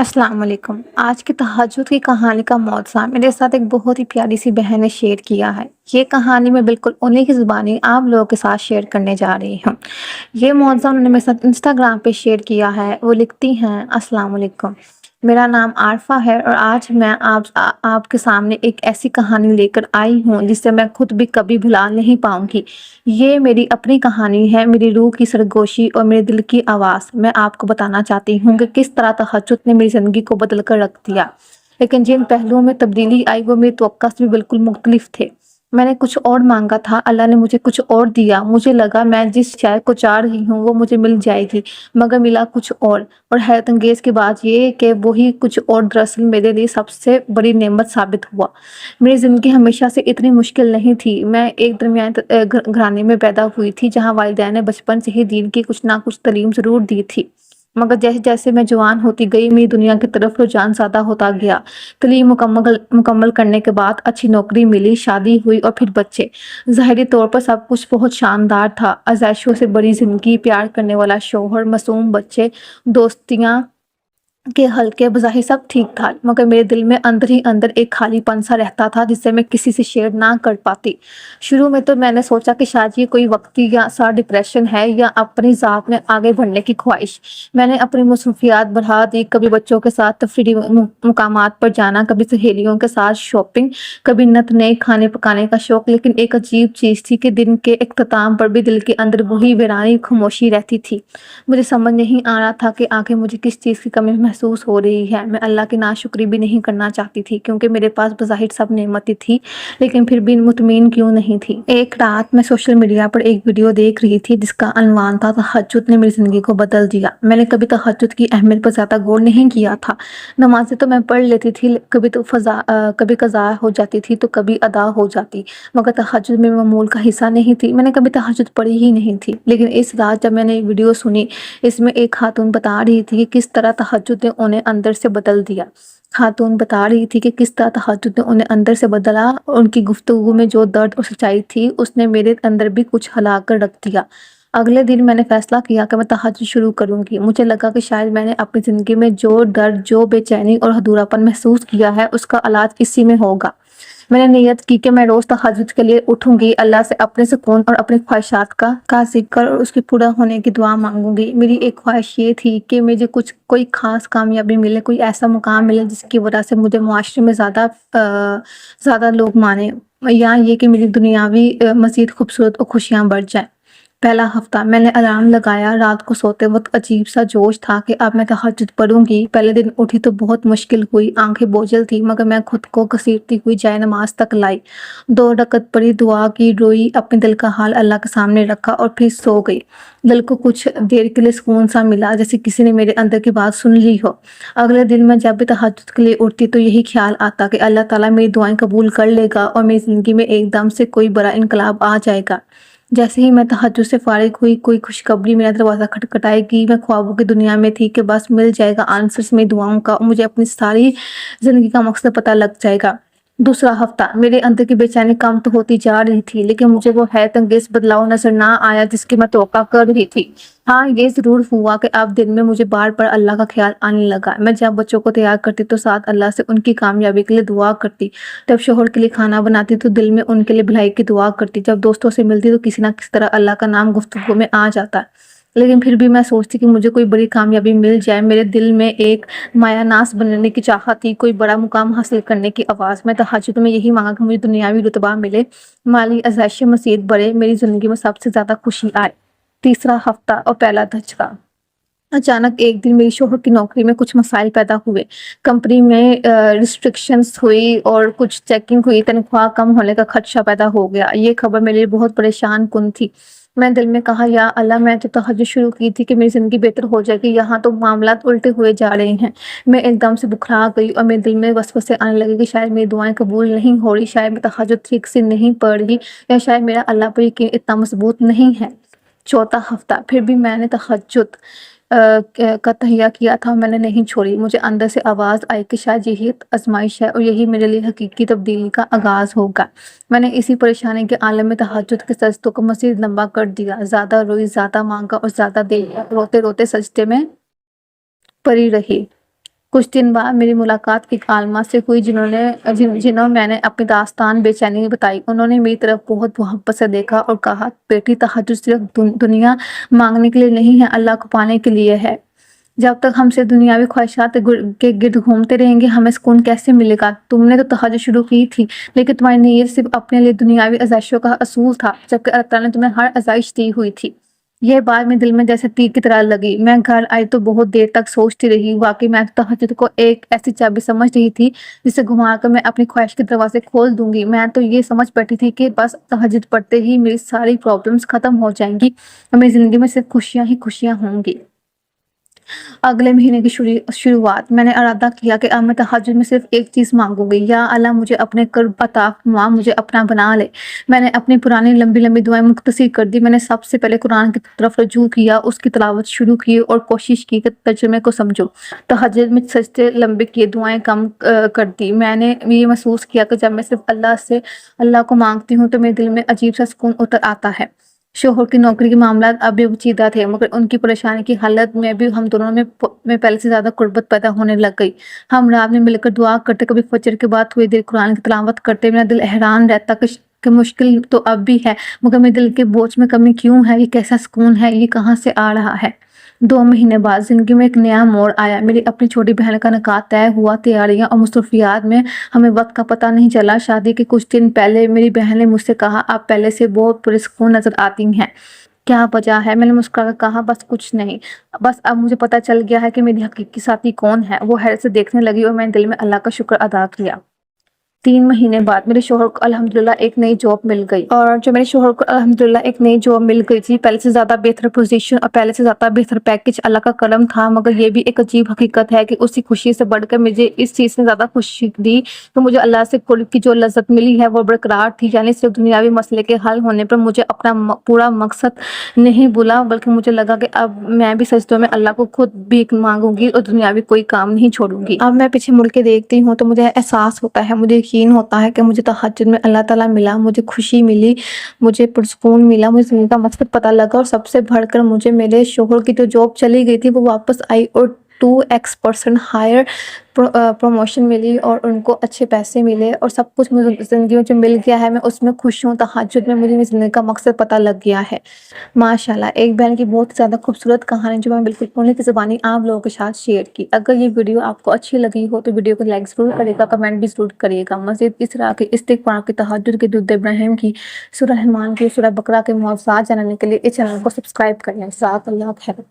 अस्सलाम वालेकुम। आज की तहज्जुद की कहानी का मौज़ा मेरे साथ एक बहुत ही प्यारी सी बहन ने शेयर किया है। ये कहानी मैं बिल्कुल उन्हीं की ज़ुबानी आप लोगों के साथ शेयर करने जा रही हूँ। ये मौज़ा उन्होंने मेरे साथ इंस्टाग्राम पे शेयर किया है। वो लिखती हैं, अस्सलाम वालेकुम। मेरा नाम आरफ़ा है और आज मैं आपके सामने एक ऐसी कहानी लेकर आई हूँ जिसे मैं खुद भी कभी भुला नहीं पाऊँगी। ये मेरी अपनी कहानी है, मेरी रूह की सरगोशी और मेरे दिल की आवाज़। मैं आपको बताना चाहती हूँ कि किस तरह तहज्जुद ने मेरी ज़िंदगी को बदल कर रख दिया। लेकिन जिन पहलुओं में तब्दीली आई वो मेरी तवक्का से भी बिल्कुल मुख्तलिफ थे। मैंने कुछ और माँगा था, अल्लाह ने मुझे कुछ और दिया। मुझे लगा मैं जिस शय को चाह रही हूँ वो मुझे मिल जाएगी, मगर मिला कुछ और हैरत अंगेज़ की बात ये है कि वही कुछ और दरअसल मेरे लिए सबसे बड़ी नेमत साबित हुआ। मेरी ज़िंदगी हमेशा से इतनी मुश्किल नहीं थी। मैं एक दरमियाने घराने में पैदा हुई थी जहाँ वालिदैन ने बचपन से ही दीन की कुछ ना कुछ तालीम ज़रूर दी थी। मगर जैसे-जैसे मैं जवान होती गई मेरी दुनिया की तरफ रुझान ज़्यादा होता गया। तालीम मुकम्मल करने के बाद अच्छी नौकरी मिली, शादी हुई और फिर बच्चे। ज़ाहिरी तौर पर सब कुछ बहुत शानदार था। आज़ाइशों से भरी ज़िंदगी, प्यार करने वाला शौहर, मासूम बच्चे, दोस्तियाँ के हल्के बज़ाहिर सब ठीक था, मगर मेरे दिल में अंदर ही अंदर एक खालीपन-सा रहता था जिसे मैं किसी से शेयर ना कर पाती। शुरू में तो मैंने सोचा कि शायद ये कोई वक़्ती या सा डिप्रेशन है या अपनी ज़ात में आगे बढ़ने की ख़्वाहिश। मैंने अपनी मसरूफ़ियात बढ़ा दी, कभी बच्चों के साथ तफरीही मुकामात पर जाना, कभी सहेलियों के साथ शॉपिंग, कभी नत-नए खाने पकाने का शौक़। लेकिन एक अजीब चीज़ थी कि दिन के इख्तिताम पर भी दिल के अंदर वही वीरानी ख़ामोशी रहती थी। मुझे समझ नहीं आ रहा था कि आखिर मुझे किस चीज़ की कमी महसूस हो रही है। मैं अल्लाह की नाशुक्री भी नहीं करना चाहती थी क्योंकि मेरे पास बज़ाहिर सब नेमतें थी, लेकिन फिर भी मुतमईन क्यों नहीं थी। एक रात मैं सोशल मीडिया पर एक वीडियो देख रही थी जिसका अनवान था तहज्जुद ने मेरी ज़िंदगी को बदल दिया। मैंने कभी तहज्जुद की अहमियत पर ज़्यादा गौर नहीं किया था। नमाज़ें तो मैं पढ़ लेती थी, कभी क़ज़ा हो जाती थी तो कभी अदा हो जाती, मगर तहज्जुद मेरे मामूल का हिस्सा नहीं थी। मैंने कभी तहज्जुद पढ़ी ही नहीं थी। लेकिन इस रात जब मैंने वीडियो सुनी, इसमें एक खातून बता रही थी कि किस तरह तहज्जुद ने उन्हें अंदर से बदल दिया। खातून बता रही थी कि किस तरह तहज्जुद ने उन्हें अंदर से बदला। उनकी गुफ्तगू में जो दर्द और सच्चाई थी उसने मेरे अंदर भी कुछ हिला कर रख दिया। अगले दिन मैंने फ़ैसला किया कि मैं तहज्जुद शुरू करूँगी। मुझे लगा कि शायद मैंने अपनी ज़िंदगी में जो दर्द, जो बेचैनी और अधूरापन महसूस किया है उसका इलाज इसी में होगा। मैंने नियत की कि मैं रोज़ तहज्जुद के लिए उठूँगी, अल्लाह से अपने सुकून और अपनी ख्वाहिशात का ज़िक्र और उसके पूरा होने की दुआ माँगूँगी। मेरी एक ख्वाहिश ये थी कि मुझे कोई ख़ास कामयाबी मिले, कोई ऐसा मुकाम मिले जिसकी वजह से मुझे मुआशरे में ज़्यादा लोग मानें, या ये कि मेरी दुनियावी मज़ीद खूबसूरत और खुशियाँ बढ़ जाएँ। पहला हफ्ता मैंने अलार्म लगाया, रात को सोते वक़्त अजीब-सा जोश था कि अब मैं तहज्जुद पढ़ूँगी। पहले दिन उठी तो बहुत मुश्किल हुई, आँखें बोझल थी, मगर मैं खुद को घसीटती हुई जाए नमाज़ तक लाई। 2 रकअत पढ़ी, दुआ की, रोई, अपने दिल का हाल अल्लाह के सामने रखा और फिर सो गई। दिल को कुछ देर के लिए सुकून-सा मिला, जैसे किसी ने मेरे अंदर की बात सुन ली हो। अगले दिन मैं जब भी तहज्जुद के लिए उठती तो यही ख्याल आता कि अल्लाह ताला मेरी दुआएँ कबूल कर लेगा और मेरी ज़िंदगी में एकदम से कोई बड़ा इनकलाब आ जाएगा। जैसे ही मैं तहज्जुद से फ़ारिग हुई, कोई खुशखबरी मेरा दरवाज़ा खटखटाएगी। मैं ख्वाबों की दुनिया में थी कि बस मिल जाएगा आंसर्स मेरी दुआओं का और मुझे अपनी सारी ज़िंदगी का मकसद पता लग जाएगा। दूसरा हफ्ता मेरे अंदर की बेचैनी कम तो होती जा रही थी, लेकिन मुझे वो हैरत अंगेज़ बदलाव नज़र ना आया जिसकी मैं तवक्का कर रही थी। हाँ, ये ज़रूर हुआ कि अब दिन में मुझे बार-बार अल्लाह का ख़्याल आने लगा। मैं जब बच्चों को तैयार करती तो साथ अल्लाह से उनकी कामयाबी के लिए दुआ करती। जब शौहर के लिए खाना बनाती तो दिल में उनके लिए भलाई की दुआ करती। जब दोस्तों से मिलती तो किसी न किसी तरह अल्लाह का नाम गुफ्तगू में आ जाता। लेकिन फिर भी मैं सोचती कि मुझे कोई बड़ी कामयाबी मिल जाए। मेरे दिल में एक मायानास बनने की चाहत थी, कोई बड़ा मुकाम हासिल करने की आवाज़। मैं तहज्जुद में यही माँगा कि मुझे दुनियावी रुतबा मिले, माली आज़ाइशें मज़ीद बढ़े, मेरी ज़िंदगी में सबसे ज़्यादा खुशी आए। तीसरा हफ्ता और पहला धचका। अचानक एक दिन मेरी शौहर की नौकरी में कुछ मसाइल पैदा हुए। कंपनी में रिस्ट्रिक्शंस हुई और कुछ चेकिंग हुई, तनख्वाह कम होने का खदशा पैदा हो गया। ये खबर मेरे लिए बहुत परेशान कुन थी। मैं दिल में कहा, या अल्लाह, मैं तो तहज्जुद शुरू की थी कि मेरी ज़िंदगी बेहतर हो जाएगी, यहाँ तो मामलात उल्टे हुए जा रहे हैं। मैं एकदम से बुखरा गई और मेरे दिल में वसवसे आने लगे कि शायद मेरी दुआएं कबूल नहीं हो रही, शायद मैं तहज्जुद ठीक से नहीं पढ़ रही, या शायद मेरा अल्लाह पर यकीन इतना मजबूत नहीं है। चौथा हफ्ता फिर भी मैंने तहज्जुद का तहैया किया था, मैंने नहीं छोड़ी। मुझे अंदर से आवाज़ आई कि शायद यही आज़माइश है और यही मेरे लिए हकीकी तब्दीली का आगाज़ होगा। मैंने इसी परेशानी के आलम में तहज्जुद के सजदों को मज़ीद लंबा कर दिया। ज़्यादा रोई, ज़्यादा मांगा और ज़्यादा देर रोते-रोते सजदे में पड़ी रही। کچھ دن بعد میری ملاقات ایک عالمہ سے ہوئی جنہوں میں نے اپنی داستان بے چینی بتائی۔ انہوں نے میری طرف بہت محبت سے دیکھا اور کہا، بیٹی تہجد صرف دنیا مانگنے کے لیے نہیں ہے، اللہ کو پانے کے لیے ہے۔ جب تک ہم سے دنیاوی خواہشات کے گرد گھومتے رہیں گے ہمیں سکون کیسے ملے گا؟ تم نے تو تہجد شروع کی تھی لیکن تمہاری نیت صرف اپنے لیے دنیاوی ازائشوں کا اصول تھا، جبکہ اللہ تعالیٰ نے تمہیں ہر ازائش دی ہوئی تھی۔ یہ بات میرے دل میں جیسے تیر کی طرح لگی۔ میں گھر آئی تو بہت دیر تک سوچتی رہی۔ واقعی میں تہجد کو ایک ایسی چابی سمجھ رہی تھی جسے گھما کر میں اپنی خواہش کے دروازے کھول دوں گی۔ میں تو یہ سمجھ بیٹھی تھی کہ بس تہجد پڑھتے ہی میری ساری پرابلمز ختم ہو جائیں گی اور میری زندگی میں صرف خوشیاں ہی خوشیاں ہوں گی۔ اگلے مہینے کی شروعات میں نے ارادہ کیا کہ اب میں تہجد میں صرف ایک چیز مانگوں گی، یا اللہ مجھے اپنے قرب عطا فرما، مجھے اپنا بنا لے۔ میں نے اپنی پرانی لمبی دعائیں مختصر کر دی۔ میں نے سب سے پہلے قرآن کی طرف رجوع کیا، اس کی تلاوت شروع کی اور کوشش کی کہ ترجمے کو سمجھوں۔ تہجد میں سجدے لمبے کیے، دعائیں کم کر دی۔ میں نے یہ محسوس کیا کہ جب میں صرف اللہ کو مانگتی ہوں تو میرے دل میں عجیب سا سکون اتر آتا ہے۔ شوہر کی نوکری کے معاملات اب بھی پیچیدہ تھے، مگر ان کی پریشانی کی حالت میں بھی ہم دونوں میں پہلے سے زیادہ قربت پیدا ہونے لگ گئی۔ ہم رات میں مل کر دعا کرتے، کبھی فجر کے بعد تھوڑی دیر قرآن کی تلاوت کرتے۔ میرا دل حیران رہتا کہ مشکل تو اب بھی ہے، مگر میرے دل کے بوجھ میں کمی کیوں ہے؟ یہ کیسا سکون ہے؟ یہ کہاں سے آ رہا ہے؟ 2 مہینے بعد زندگی میں ایک نیا موڑ آیا۔ میری اپنی چھوٹی بہن کا نکاح طے ہوا۔ تیاریاں اور مصروفیات میں ہمیں وقت کا پتہ نہیں چلا۔ شادی کے کچھ دن پہلے میری بہن نے مجھ سے کہا، آپ پہلے سے بہت پرسکون نظر آتی ہیں، کیا وجہ ہے؟ میں نے مسکرا کر کہا، بس کچھ نہیں، بس اب مجھے پتہ چل گیا ہے کہ میری حقیقی ساتھی کون ہے۔ وہ حیرت سے دیکھنے لگی اور میں نے دل میں اللہ کا شکر ادا کیا۔ 3 مہینے بعد میرے شوہر کو الحمدللہ ایک نئی جاب مل گئی، اور جو میرے شوہر کو الحمدللہ ایک نئی جاب مل گئی تھی، پہلے سے زیادہ بہتر پوزیشن اور پہلے سے زیادہ بہتر پیکج، اللہ کا کرم تھا۔ مگر یہ بھی ایک عجیب حقیقت ہے کہ اسی خوشی سے بڑھ کر مجھے اس چیز نے زیادہ خوشی دی کہ مجھے اللہ سے قرب کی جو لذت ملی ہے وہ برقرار تھی، یعنی صرف دنیاوی مسئلے کے حل ہونے پر مجھے اپنا پورا مقصد نہیں بھولا، بلکہ مجھے لگا کہ اب میں بھی سجدوں میں اللہ کو خود بھی مانگوں گی اور دنیاوی کوئی کام نہیں چھوڑوں گی۔ اب میں پیچھے مڑ کے دیکھتی ہوں تو مجھے احساس ہوتا ہے، مجھے یقین ہوتا ہے کہ مجھے تہجد میں اللہ تعالیٰ ملا، مجھے خوشی ملی، مجھے پرسکون ملا، مجھے زندگی کا مقصد پتہ لگا، اور سب سے بڑھ کر مجھے میرے شوہر کی جو جاب چلی گئی تھی وہ واپس آئی اور 2x% ہائر پروموشن ملی اور ان کو اچھے پیسے ملے، اور سب کچھ مجھے زندگی میں جو مل گیا ہے میں اس میں خوش ہوں۔ تہجد میں مجھے زندگی کا مقصد پتہ لگ گیا ہے۔ ماشاءاللہ، ایک بہن کی بہت زیادہ خوبصورت کہانی جو میں بالکل انہی کی زبانی آپ لوگوں کے ساتھ شیئر کی۔ اگر یہ ویڈیو آپ کو اچھی لگی ہو تو ویڈیو کو لائک ضرور کرے گا، کمنٹ بھی ضرور کرے گا۔ مزید اس طرح کے استغفار کی، تہجد کی، درود ابراہیم کی، سورہ رحمان کی، سورہ بقرہ کے معجزات جاننے کے لیے اس چینل کو سبسکرائب کریں۔ جزاک اللہ خیر۔